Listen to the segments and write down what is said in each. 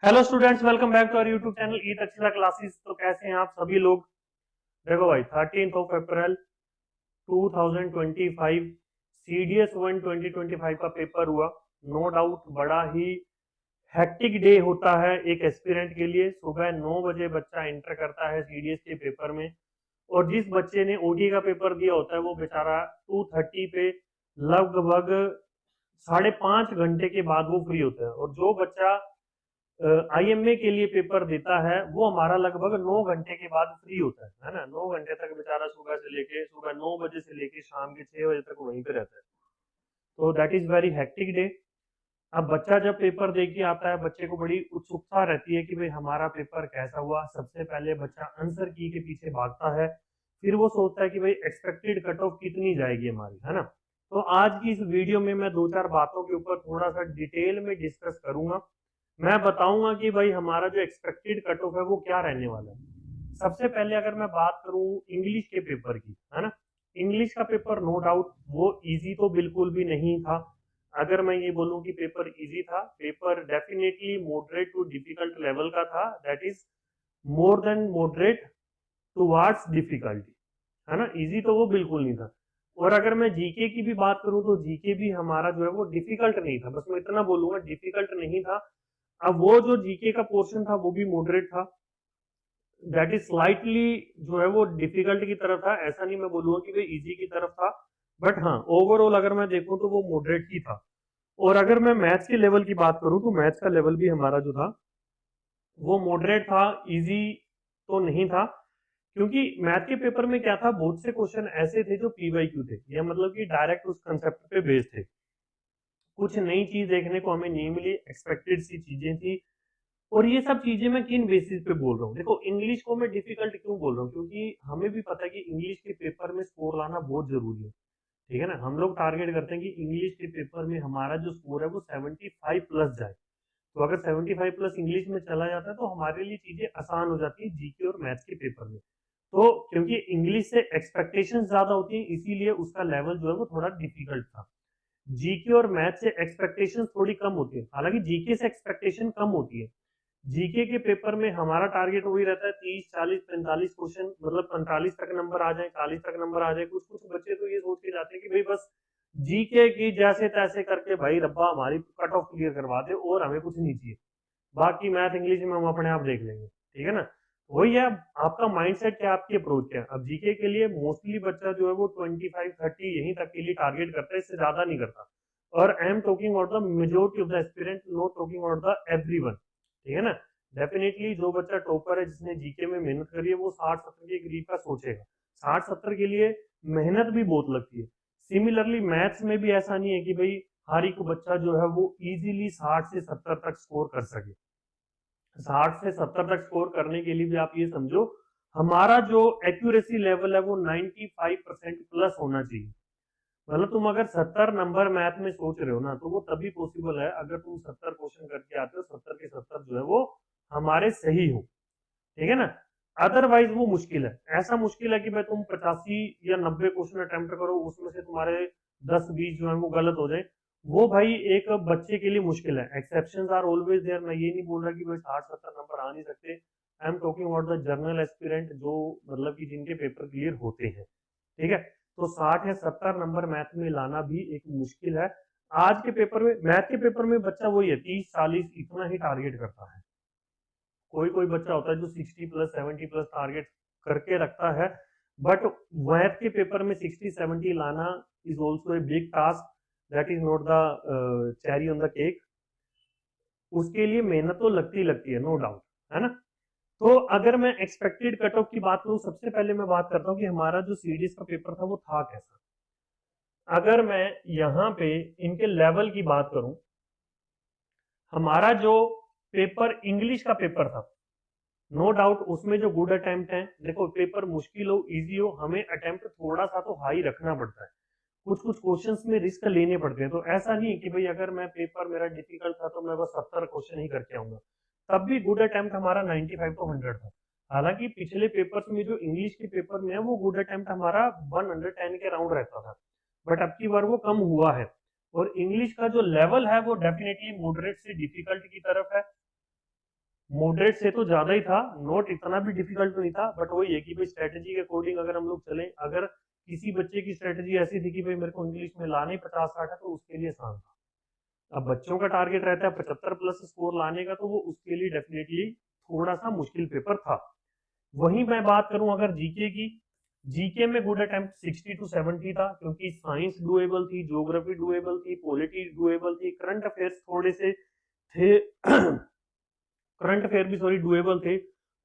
Hello students, welcome back to our YouTube channel e Takshashila classes. तो कैसे हैं आप सभी लोग। देखो भाई, 13 अप्रैल 2025 सीडीएस 1 2025 का पेपर हुआ। नो डाउट बड़ा ही हेक्टिक डे होता है एक एस्पिरेंट के लिए। सुबह 9 बजे बच्चा एंटर करता है सीडीएस के पेपर में, और जिस बच्चे ने ओडी का पेपर दिया होता है वो बेचारा 2:30 पे लगभग 5.5 घंटे के बाद वो फ्री होता है। और जो बच्चा आईएमए के लिए पेपर देता है वो हमारा लगभग 9 घंटे के बाद फ्री होता है ना। 9 घंटे तक बेचारा सुबह 9 बजे से लेके शाम के 6 बजे तक वहीं पे रहता है। तो that is very hectic day. अब बच्चा जब पेपर दे के आता है, बच्चे को बड़ी उत्सुकता रहती है कि भाई हमारा पेपर कैसा हुआ। सबसे पहले बच्चा आंसर की के पीछे भागता है, फिर वो सोचता है कि भाई एक्सपेक्टेड कट ऑफ कितनी जाएगी हमारी, है ना। तो आज की इस वीडियो में मैं दो चार बातों के ऊपर थोड़ा सा डिटेल में डिस्कस करूंगा। मैं बताऊंगा कि भाई हमारा जो एक्सपेक्टेड कट ऑफ है वो क्या रहने वाला है। सबसे पहले अगर मैं बात करूं इंग्लिश के पेपर की, है ना। इंग्लिश का पेपर नो डाउट वो इजी तो बिल्कुल भी नहीं था। अगर मैं ये बोलूं कि पेपर इजी था, paper definitely moderate to difficult level का था। That is more than moderate towards difficulty, है ना। इजी तो वो बिल्कुल नहीं था। और अगर मैं जीके की भी बात करूं तो जीके भी हमारा जो है वो डिफिकल्ट नहीं था। बस मैं इतना बोलूंगा, डिफिकल्ट नहीं था। अब वो जो जीके का पोर्शन था वो भी मॉडरेट था। दैट इज स्लाइटली जो है वो डिफिकल्ट की तरफ था। ऐसा नहीं मैं बोलूंगा कि भाई इजी की तरफ था, बट हाँ ओवरऑल अगर मैं देखूं तो वो मॉडरेट ही था। और अगर मैं मैथ्स के लेवल की बात करूं तो मैथ्स का लेवल भी हमारा जो था वो मॉडरेट था, इजी तो नहीं था। क्योंकि मैथ के पेपर में क्या था, बहुत से क्वेश्चन ऐसे थे जो पीवाईक्यू थे, या मतलब कि डायरेक्ट उस कंसेप्ट पे बेस्ड थे। कुछ नई चीज देखने को हमें नहीं मिली, एक्सपेक्टेड सी चीजें थी। और ये सब चीजें मैं किन बेसिस पे बोल रहा हूँ, देखो इंग्लिश को मैं डिफिकल्ट क्यों बोल रहा हूँ, क्योंकि हमें भी पता है कि इंग्लिश के पेपर में स्कोर लाना बहुत जरूरी है। ठीक है ना। हम लोग टारगेट करते हैं कि इंग्लिश के पेपर में हमारा जो स्कोर है वो 75 प्लस जाए। तो अगर 75 प्लस इंग्लिश में चला जाता है तो हमारे लिए चीजें आसान हो जाती है जीके और मैथ्स के पेपर में। तो क्योंकि इंग्लिश से एक्सपेक्टेशन ज्यादा होती है, इसीलिए उसका लेवल जो है वो थोड़ा डिफिकल्ट था। जीके और मैथ से एक्सपेक्टेशन थोड़ी कम होती है, हालांकि जीके से एक्सपेक्टेशन कम होती है। जीके के पेपर में हमारा टारगेट वही रहता है 30 40 45 क्वेश्चन, मतलब 45 तक नंबर आ जाए, 40 तक नंबर आ जाए। कुछ कुछ बच्चे तो ये सोच के जाते हैं कि भाई बस जीके की जैसे तैसे करके भाई रब्बा हमारी कट ऑफ क्लियर करवा दे और हमें कुछ नहीं चाहिए, बाकी मैथ इंग्लिश में हम अपने आप देख लेंगे। ठीक है ना। वही है, आपका माइंडसेट क्या, आपकी अप्रोच क्या है। अब जीके के लिए मोस्टली बच्चा जो है वो 25 30 यहीं तक के लिए टारगेट करता है, इससे ज्यादा नहीं करता। और I am talking about the majority of the aspirant, not talking about the everyone. ठीक है ना। डेफिनेटली जो बच्चा टॉपर है जिसने जीके में मेहनत करी है वो 60 70 के करीब का सोचेगा। 60 70 के लिए मेहनत भी बहुत लगती है। सिमिलरली मैथ्स में भी ऐसा नहीं है कि भाई हर एक बच्चा जो है वो इजीली 60 से 70 तक स्कोर कर सके। 60 से 70 तक स्कोर करने के लिए भी आप ये समझो हमारा जो एक्यूरेसी लेवल है वो 95% प्लस होना चाहिए। मतलब तुम अगर 70 नंबर मैथ में सोच रहे हो ना, तो वो तभी पॉसिबल है अगर तुम 70 क्वेश्चन करके आते हो, 70 के 70 जो है वो हमारे सही हो। ठीक है ना। अदरवाइज वो मुश्किल है। ऐसा मुश्किल है कि भाई तुम 85 या 90 क्वेश्चन अटेम्प्ट करो, उसमें से तुम्हारे 10 20 जो है वो गलत हो जाए। वो भाई एक बच्चे के लिए मुश्किल है। Exception are always there. मैं ये नहीं बोल रहा कि भाई 60 70 नंबर आ नहीं सकते। I am talking about the journal aspirant, जो मतलब कि जिनके पेपर क्लियर होते हैं। ठीक है। तो 60 या 70 नंबर मैथ में लाना भी एक मुश्किल है। आज के पेपर में, मैथ के पेपर में बच्चा वही है 30 40 इतना ही टारगेट करता है। कोई कोई बच्चा होता है जो 60 प्लस 70 प्लस टारगेट करके रखता है। बट मैथ के पेपर में 60 70 लाना is also a big task. That is not the cherry on the cake. उसके लिए मेहनत तो लगती है, नो डाउट, है ना। तो अगर मैं एक्सपेक्टेड कट ऑफ की बात करूं, सबसे पहले मैं बात करता हूं कि हमारा जो सीडीएस का पेपर था वो था कैसा। अगर मैं यहाँ पे इनके लेवल की बात करूं, हमारा जो पेपर इंग्लिश का पेपर था, नो डाउट उसमें जो गुड अटेम्प्ट है, देखो पेपर मुश्किल हो इजी हो, हमें अटेम्प्ट थोड़ा सा तो हाई रखना पड़ता है। कुछ कुछ क्वेश्चंस में रिस्क लेने पड़ते हैं। तो ऐसा नहीं है कि भाई अगर मैं पेपर मेरा डिफिकल्ट था तो मैं बस 70 क्वेश्चन ही करके आऊंगा। तब भी गुड अटेम्प्ट हमारा 95 to 100 था। हालांकि पिछले पेपर्स में जो इंग्लिश के पेपर में है वो गुड अटेम्प्ट हमारा 110 के राउंड रहता था, बट अब की बार वो कम हुआ है। और इंग्लिश का जो लेवल है वो डेफिनेटली मॉडरेट से डिफिकल्ट की तरफ है। मॉडरेट से तो ज्यादा ही था, नोट इतना भी डिफिकल्ट नहीं था, बट वही है कि भाई स्ट्रेटेजी के अकॉर्डिंग अगर हम लोग चलें, अगर किसी बच्चे की स्ट्रेटेजी ऐसी थी कि भाई मेरे को इंग्लिश में लाने 50-60 है तो उसके लिए आसान था। अब बच्चों का टारगेट रहता है 75 प्लस स्कोर लाने का, तो वो उसके लिए डेफिनेटली थोड़ा सा मुश्किल पेपर था। वहीं मैं बात करूं अगर जीके की, जीके में गुड अटेम्प्ट 60 टू 70 था, क्योंकि साइंस डुएबल थी, ज्योग्राफी डुएबल थी, पॉलिटी डुएबल थी, करंट अफेयर्स थोड़े से थे करंट अफेयर भी सॉरी डुएबल थे।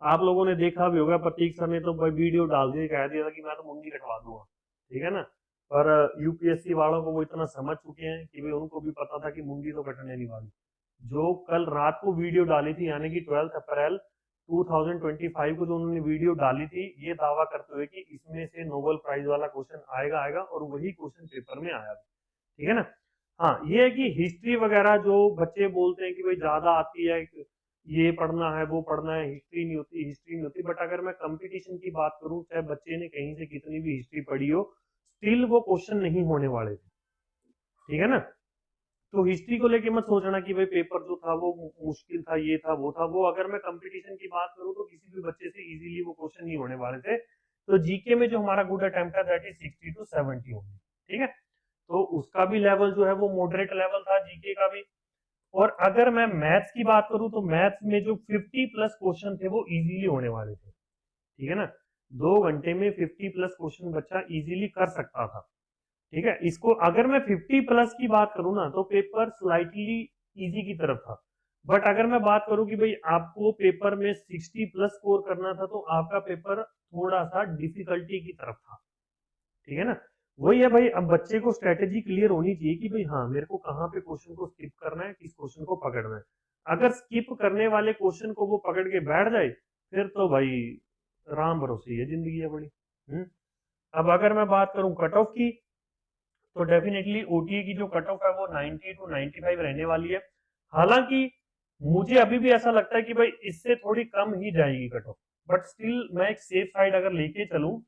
आप लोगों ने देखा भी होगा, प्रतीक सर ने तो भाई वीडियो डाल दिया, कह दिया था कि मैं तो मुंडी कटवा दूंगा, ठीक है ना। पर यूपीएससी वालों को वो इतना समझ चुके हैं कि भाई उनको भी पता था कि मुंडी तो कटने नहीं वाली। जो कल रात को वीडियो डाली थी, यानी कि 12 अप्रैल 2025 को जो उन्होंने वीडियो डाली थी, ये दावा करते हुए कि इसमें से नोबेल प्राइज वाला क्वेश्चन आएगा आएगा, और वही क्वेश्चन पेपर में आया, ठीक है ना। हाँ, ये है कि हिस्ट्री वगैरह जो बच्चे बोलते हैं कि भाई ज्यादा आती है, ये पढ़ना है वो पढ़ना है, हिस्ट्री नहीं होती, हिस्ट्री नहीं होती, बट अगर मैं कंपटीशन की बात करूं, चाहे बच्चे ने कहीं से कितनी भी हिस्ट्री पढ़ी हो, स्टिल वो क्वेश्चन नहीं होने वाले थे, ठीक है ना। तो हिस्ट्री को लेके मत सोचना कि भाई पेपर जो था वो मुश्किल था, ये था वो था, वो अगर मैं कंपटीशन की बात करूं तो किसी भी बच्चे से इजीली वो क्वेश्चन नहीं होने वाले थे। तो जीके में जो हमारा गुड अटेम्प्ट है दैट इज 60 टू 70 होगी, ठीक है। तो उसका भी लेवल जो है वो मॉडरेट लेवल था, जीके का भी। और अगर मैं मैथ्स की बात करूं तो मैथ्स में जो 50 प्लस क्वेश्चन थे वो इजीली होने वाले थे, ठीक है ना। 2 घंटे में 50 प्लस क्वेश्चन बच्चा इजीली कर सकता था, ठीक है। इसको अगर मैं 50 प्लस की बात करूं ना, तो पेपर स्लाइटली इजी की तरफ था। बट अगर मैं बात करूं कि भाई आपको पेपर में 60 प्लस स्कोर करना था, तो आपका पेपर थोड़ा सा डिफिकल्टी की तरफ था, ठीक है ना। वही है भाई, अब बच्चे को स्ट्रेटेजी क्लियर होनी चाहिए कि भाई हाँ, मेरे को कहाँ पे क्वेश्चन को स्किप करना है, किस क्वेश्चन को पकड़ना है। अगर स्किप करने वाले क्वेश्चन को वो पकड़ के बैठ जाए, फिर तो भाई राम भरोसे है जिंदगी है बड़ी। अब अगर मैं बात करूं कट ऑफ की, तो डेफिनेटली ओटीए की जो कट ऑफ है वो 90 टू 95 रहने वाली है। हालांकि मुझे अभी भी ऐसा लगता है कि भाई इससे थोड़ी कम ही जाएगी कट ऑफ, बट स्टिल मैं एक सेफ साइड अगर लेके चलूं,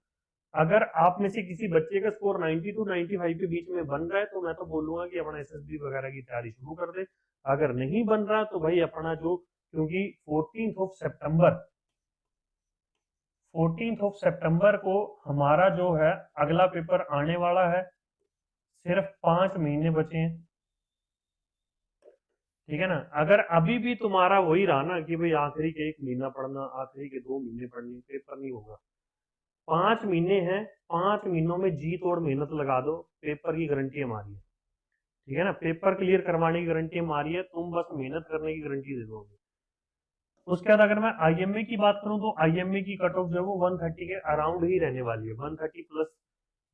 अगर आप में से किसी बच्चे का स्कोर 90 टू 95 के बीच में बन रहा है, तो मैं तो बोलूंगा कि अपना एसएसबी वगैरह की तैयारी शुरू कर दे। अगर नहीं बन रहा तो भाई अपना जो, क्योंकि 14 को हमारा जो है अगला पेपर आने वाला है, सिर्फ 5 महीने बचे हैं, ठीक है ना। अगर अभी भी तुम्हारा वही रहा ना कि भाई आखिरी के 1 महीना पढ़ना, आखिरी के 2 महीने पढ़नी, पेपर नहीं होगा। 5 महीने हैं, 5 महीनों में जी तोड़ मेहनत लगा दो, पेपर की गारंटी हमारी है, ठीक है ना। पेपर क्लियर करवाने की गारंटी हमारी है, तुम बस मेहनत करने की गारंटी दे दोगे। उसके बाद अगर मैं आईएमए की बात करूं, तो आईएमए की कट ऑफ जो है वो 130 के अराउंड ही रहने वाली है, 130 प्लस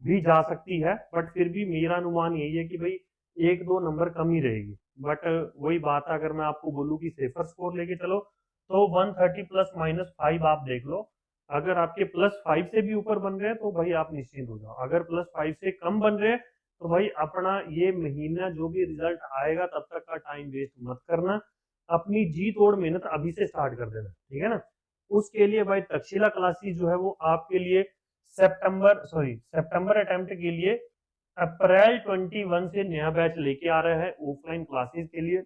भी जा सकती है, बट फिर भी मेरा अनुमान यही है कि भाई 1-2 नंबर कम ही रहेगी। बट वही बात है, अगर मैं आपको बोलूं कि सेफर स्कोर लेके चलो, तो 130 प्लस -5 आप देख लो। अगर आपके +5 से भी ऊपर बन रहे हैं तो भाई आप निश्चिंत हो जाओ, अगर +5 से कम बन रहे हैं तो भाई अपना ये महीना जो भी रिजल्ट आएगा तब तक का टाइम वेस्ट मत करना, अपनी जी तोड़ मेहनत अभी से स्टार्ट कर देना, ठीक है ना। उसके लिए भाई तक्षशिला क्लासेस जो है वो आपके लिए सितंबर अटेम्प्ट के लिए अप्रैल 21 से नया बैच लेके आ रहा है ऑफलाइन क्लासेस के लिए।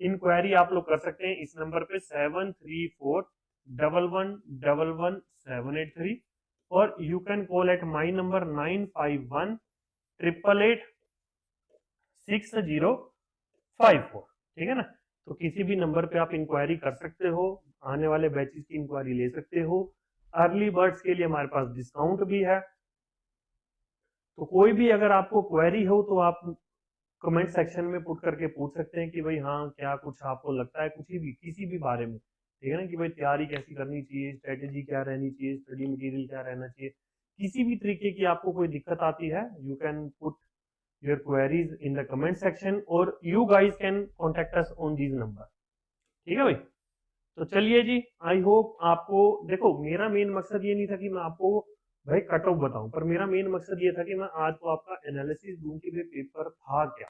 इंक्वायरी आप लोग कर सकते हैं इस नंबर पे 7341111783, और you can call at my number 9518886054, ठीक है ना। तो किसी भी नंबर पे आप इंक्वायरी कर सकते हो, आने वाले बैचेस की इंक्वायरी ले सकते हो। अर्ली बर्ड्स के लिए हमारे पास डिस्काउंट भी है। तो कोई भी अगर आपको क्वेरी हो तो आप कमेंट सेक्शन में पुट करके पूछ सकते हैं कि भाई हाँ, क्या कुछ आपको लगता है कुछ भी किसी भी बारे में, ठीक है ना, कि भाई तैयारी कैसी करनी चाहिए, स्ट्रेटेजी क्या रहनी चाहिए, स्टडी मटेरियल क्या रहना चाहिए, किसी भी तरीके की आपको कोई दिक्कत आती है, you can put your queries in the comment section, और you guys can contact us on this number, ठीक है भाई। तो चलिए जी, आई होप आपको, देखो मेरा मेन मकसद ये नहीं था कि मैं आपको भाई कट ऑफ बताऊं, पर मेरा मेन मकसद ये था कि मैं आज को आपका एनालिसिस दूं कि भाई पेपर था क्या,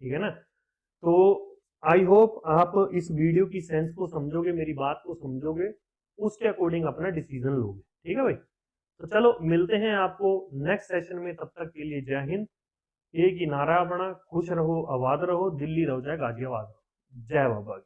ठीक है ना। तो आई होप आप इस वीडियो की सेंस को समझोगे, मेरी बात को समझोगे, उसके अकॉर्डिंग अपना डिसीजन लोगे, ठीक है भाई। तो चलो मिलते हैं आपको नेक्स्ट सेशन में, तब तक के लिए जय हिंद। एक ही नारा बना, खुश रहो, आबाद रहो, दिल्ली रहो चाहे गाजियाबाद रहो। जय बाबा।